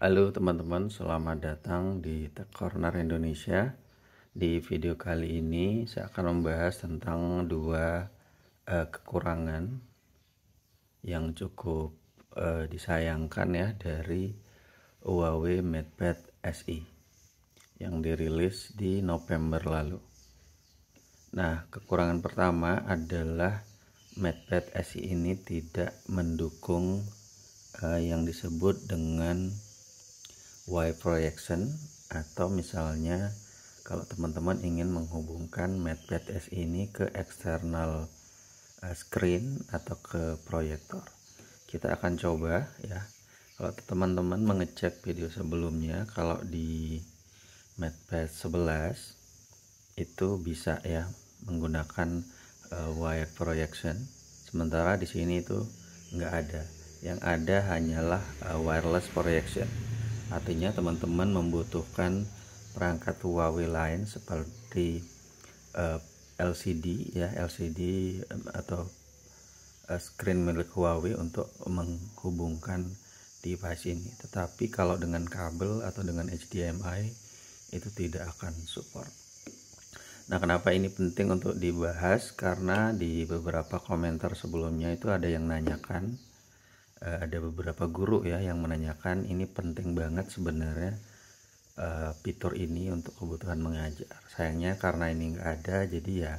Halo teman-teman, selamat datang di Tech Corner Indonesia. Di video kali ini saya akan membahas tentang dua kekurangan yang cukup disayangkan ya dari Huawei MatePad SE yang dirilis di November lalu. Nah, kekurangan pertama adalah MatePad SE ini tidak mendukung yang disebut dengan wire projection, atau misalnya kalau teman-teman ingin menghubungkan MatePad SE ini ke eksternal screen atau ke proyektor. Kita akan coba ya. Kalau teman-teman mengecek video sebelumnya, kalau di MatePad 11 itu bisa ya menggunakan wire projection, sementara di sini itu nggak ada. Yang ada hanyalah wireless projection. Artinya teman-teman membutuhkan perangkat Huawei lain seperti LCD ya, LCD atau screen milik Huawei untuk menghubungkan device ini. Tetapi kalau dengan kabel atau dengan HDMI itu tidak akan support. Nah, kenapa ini penting untuk dibahas? Karena di beberapa komentar sebelumnya itu ada yang nanyakan, ada beberapa guru ya yang menanyakan ini penting banget sebenarnya fitur ini untuk kebutuhan mengajar. Sayangnya karena ini nggak ada, jadi ya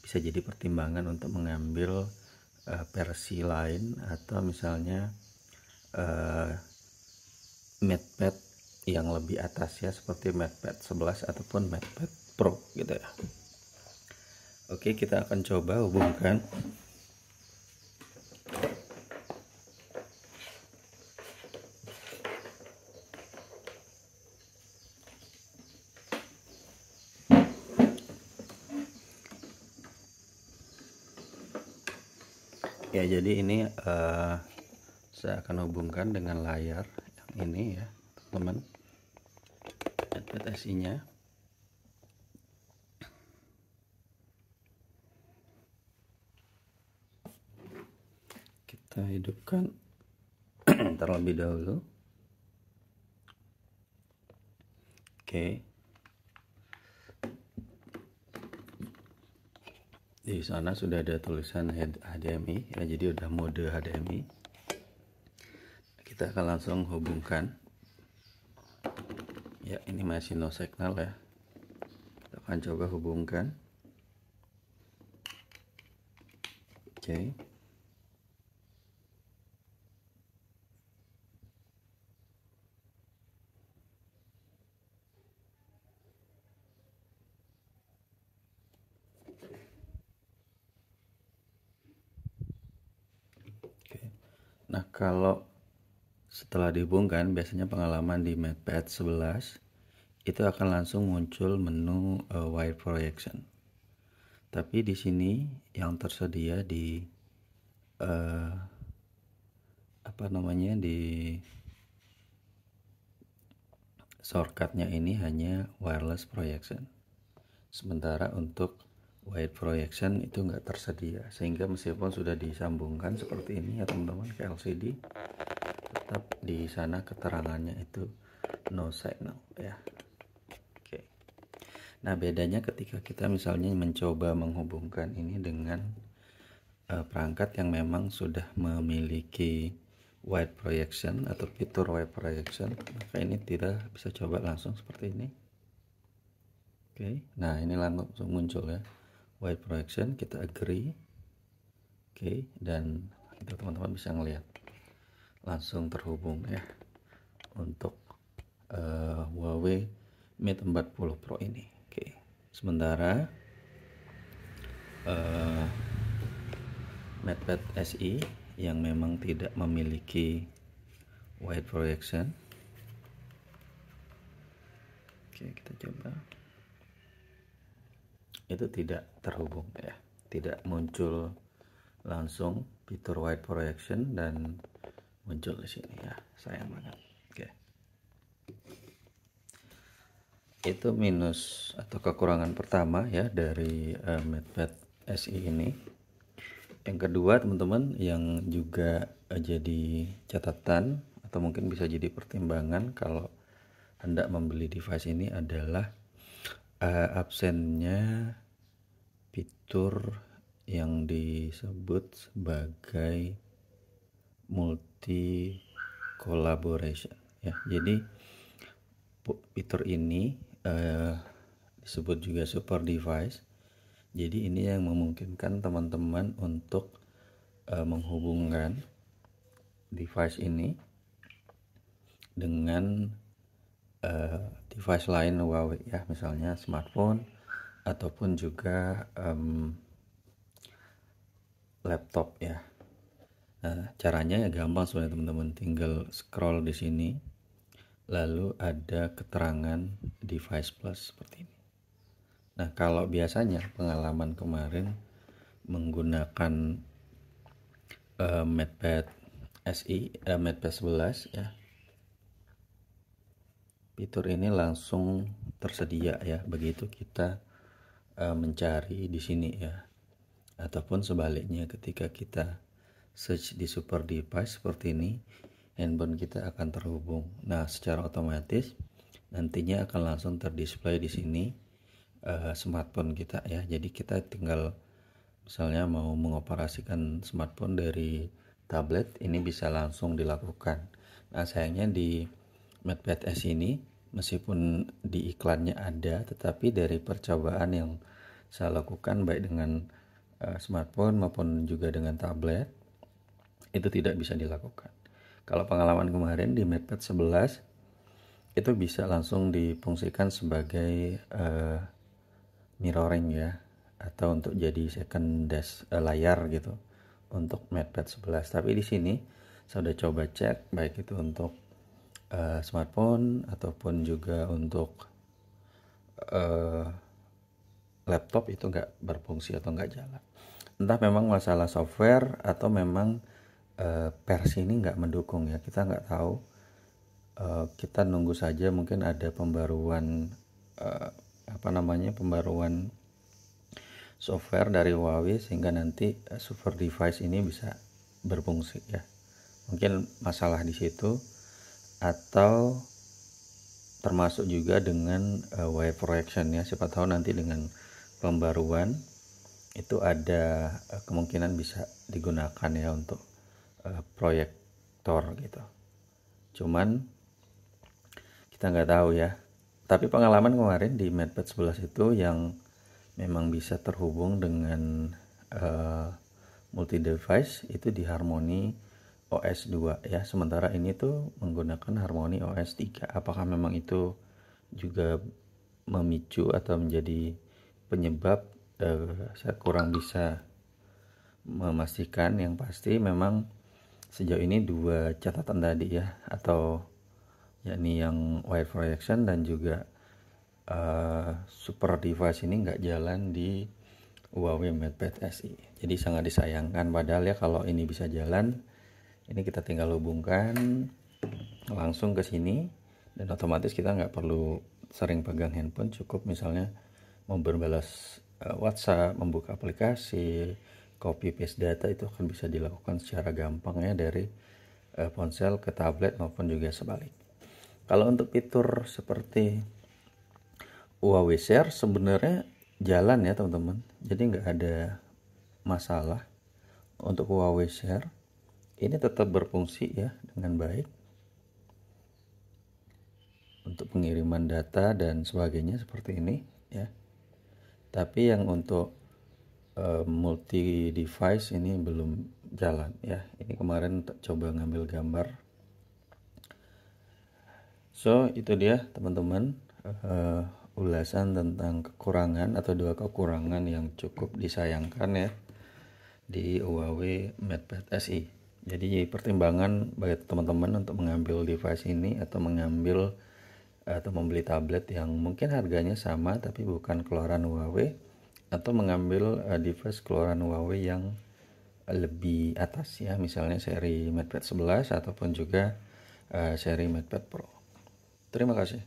bisa jadi pertimbangan untuk mengambil versi lain, atau misalnya MatePad yang lebih atas ya, seperti MatePad 11 ataupun MatePad Pro gitu ya. Oke, kita akan coba hubungkan. Ya, jadi ini saya akan hubungkan dengan layar yang ini ya teman-teman, MatePad SE nya. Kita hidupkan terlebih dahulu. Oke. Di sana sudah ada tulisan HDMI ya, jadi udah mode HDMI. Kita akan langsung hubungkan. Ya, ini masih no signal ya. Kita akan coba hubungkan. Oke. Nah, kalau setelah dihubungkan, biasanya pengalaman di MatePad 11 itu akan langsung muncul menu wire projection. Tapi di sini yang tersedia di di shortcutnya ini hanya wireless projection. Sementara untuk wire projection itu nggak tersedia, sehingga meskipun sudah disambungkan seperti ini ya teman-teman ke LCD, tetap di sana keterangannya itu no signal ya. Oke. Nah, bedanya ketika kita misalnya mencoba menghubungkan ini dengan perangkat yang memang sudah memiliki wide projection atau fitur wide projection, maka ini tidak bisa coba langsung seperti ini. Oke. Nah, ini langsung muncul ya wide projection, kita agree. Oke, dan itu teman-teman bisa ngelihat langsung terhubung ya untuk Huawei Mate 40 Pro ini. Oke. Sementara MatePad SE yang memang tidak memiliki wide projection. Oke, kita coba. Itu tidak terhubung ya, tidak muncul langsung fitur wide projection dan muncul di sini ya, sayang banget. Oke. Itu minus atau kekurangan pertama ya dari MatePad SE ini. Yang kedua teman-teman, yang juga jadi catatan atau mungkin bisa jadi pertimbangan kalau hendak membeli device ini adalah absennya fitur yang disebut sebagai multi collaboration ya. Jadi fitur ini disebut juga super device. Jadi ini yang memungkinkan teman-teman untuk menghubungkan device ini dengan device lain Huawei ya, misalnya smartphone ataupun juga laptop ya. Nah, caranya ya gampang sebenarnya teman-teman, tinggal scroll di sini lalu ada keterangan device plus seperti ini. Nah, kalau biasanya pengalaman kemarin menggunakan MatePad SI, MatePad 11 ya, fitur ini langsung tersedia ya begitu kita mencari di sini ya, ataupun sebaliknya ketika kita search di super device seperti ini, handphone kita akan terhubung. Nah, secara otomatis nantinya akan langsung terdisplay di sini smartphone kita ya. Jadi kita tinggal misalnya mau mengoperasikan smartphone dari tablet, ini bisa langsung dilakukan. Nah, sayangnya di MatePad S ini meskipun di iklannya ada, tetapi dari percobaan yang saya lakukan baik dengan smartphone maupun juga dengan tablet, itu tidak bisa dilakukan. Kalau pengalaman kemarin di MatePad 11 itu bisa langsung difungsikan sebagai mirroring ya, atau untuk jadi second dash layar gitu untuk MatePad 11. Tapi di sini saya udah coba cek baik itu untuk smartphone ataupun juga untuk laptop itu nggak berfungsi atau nggak jalan. Entah memang masalah software atau memang versi ini nggak mendukung ya, kita nggak tahu. Kita nunggu saja, mungkin ada pembaruan pembaruan software dari Huawei sehingga nanti super device ini bisa berfungsi ya. Mungkin masalah di situ, atau termasuk juga dengan wire projection ya. Siapa tahu nanti dengan pembaruan itu ada kemungkinan bisa digunakan ya untuk proyektor gitu. Cuman kita nggak tahu ya. Tapi pengalaman kemarin di MatePad 11 itu yang memang bisa terhubung dengan multi device itu di Harmony OS 2 ya. Sementara ini tuh menggunakan Harmony OS 3. Apakah memang itu juga memicu atau menjadi penyebab, saya kurang bisa memastikan. Yang pasti memang sejauh ini dua catatan tadi ya, atau yakni yang wire projection dan juga super device ini nggak jalan di Huawei MatePad SI. Jadi sangat disayangkan, padahal ya kalau ini bisa jalan, ini kita tinggal hubungkan langsung ke sini dan otomatis kita nggak perlu sering pegang handphone, cukup misalnya mau berbalas WhatsApp, membuka aplikasi, copy paste data, itu akan bisa dilakukan secara gampang ya dari ponsel ke tablet maupun juga sebalik. Kalau untuk fitur seperti Huawei Share sebenarnya jalan ya teman-teman, jadi nggak ada masalah. Untuk Huawei Share ini tetap berfungsi ya dengan baik untuk pengiriman data dan sebagainya seperti ini ya. Tapi yang untuk multi device ini belum jalan ya. Ini kemarin coba ngambil gambar. So itu dia teman-teman, ulasan tentang kekurangan atau dua kekurangan yang cukup disayangkan ya di Huawei MatePad SI. Jadi pertimbangan bagi teman-teman untuk mengambil device ini atau mengambil atau membeli tablet yang mungkin harganya sama tapi bukan keluaran Huawei, atau mengambil device keluaran Huawei yang lebih atas ya, misalnya seri MatePad 11 ataupun juga seri MatePad Pro. Terima kasih.